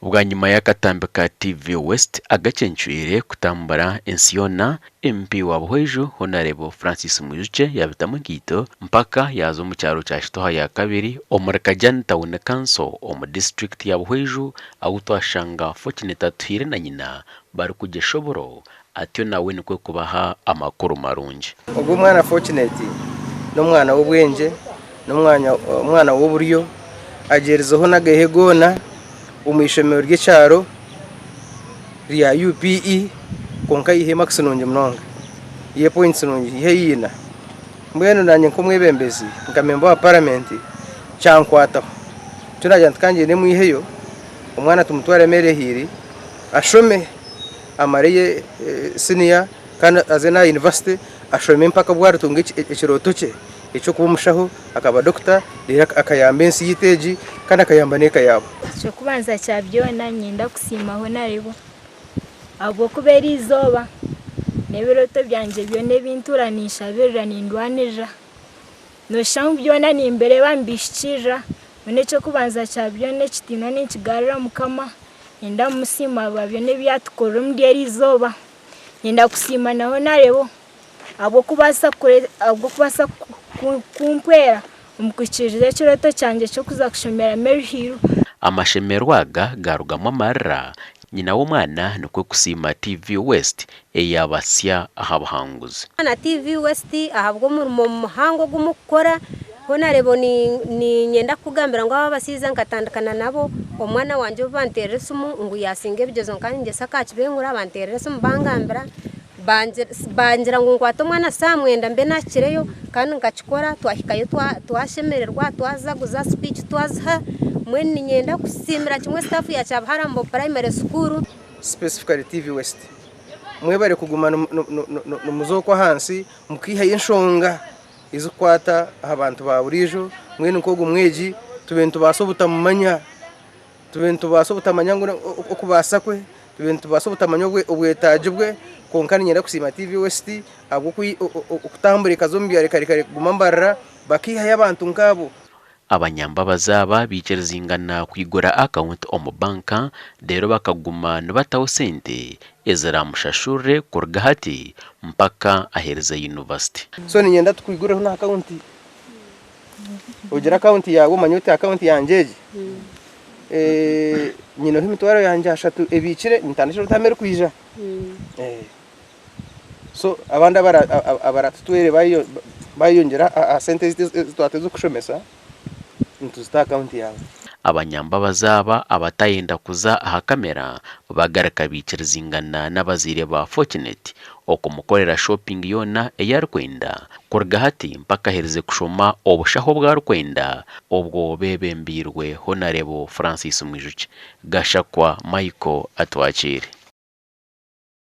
Ubwa nyuma y'akatambe ka TV West Agacencwire kutambara ensiona MP wa Buhweju Honorable Francis Muyuche yabitamo ngito mpaka yazo mu cyaro cya Shitoha ya kabiri omuri Kajani Town Council omu district ya Buhweju awutwashanga Fortunate Atwire na nyina bari kugeshoboro atyo nawe nikwe kubaha amakuru marungi. Ubwo mwana Fortunate n'umwana w'ubwenge n'umwana w'uburyo agerezeho n'agahegona umwishemero ry'cyaro rya UPE konka ihe maxinonje mnonga ye points nonje ihe yina mbweno nanye kumwebembezi nkamemba wa parliament cyankwata tunaje ntkanje ne mwiheyo umwana tumutware merehiri ashome amareye senior kana azena university ashome mpaka bwari tunga ikiroto cye icyo kumushaho akaba doctor akayambensi yiteji kana kayambaneka yabo cyo kubanza cyabyona nyenda kusimaho narebo abo kubera izoba nebiroto byanje byone binturanisha biranindwanira no shangu byona ni imbere bambishikira none cyo kubanza cyabyone kitino n'kigarira mukama nda musima babyone byatukora muderi izoba nenda kusima naho narebo abo kubasa kumpera umukukirije kiroto cyanje cyo kuza kushomera merihiro amashemerwaga garugamo amarra nyina w'umwana nikwe kusima TV West eyabasya ahabahanguze na TV West ahabwo mu muhango gumukora honarebo ni nyenda kugambira ngo abasiza nkatandukana nabo omwana wanje banteresumu ngo yasinge bigezo kandi ngesa kacibengura abanteresumu bangambira bangira ngo ngwato mwana samwenda mbe nakireyo kandi ngakikora twahikayo twashemererwa twazaguza speech twaza mweni nyenda kusimira kimwe staff ya Cyabaharambo primary school specifically TV West mwebare kugumana numuzoko hansi mukiha y'inshonga izukwata abantu ba burijo mwene nkogo mweji tubentu basobutamanya ngo okubasakwe tubentu basobutamanya obwetajibwe konkani nyenda kusima TV West abwo kutambura kazombi yarekare gumambarra bakiha y'abantu nkabo abanyamba bazaba bikerezingana kwigura account omu banka dero bakaguma nibataho sente ezaramushashure kurgahati mpaka aherize university so nyenda tukwigura na account ugira account yawe manyote account yanjeje nyino himitwaro yanje ashatu ebikire international tamere kwija so abandi abaratutwere bayongera sente zitwatezo kushomesa ntuzita account yawe abanyamba bazaba abatayenda kuza aha kamera bagaraka bikerezingana n'abazire ba Fortunate okumukorera shopping yona eyarkwenda kurgahati mpaka aherize kushoma obushaho bwa rwenda obwo bebembirwe Honorable Francis Muyuche gashakwa Michael atwakire.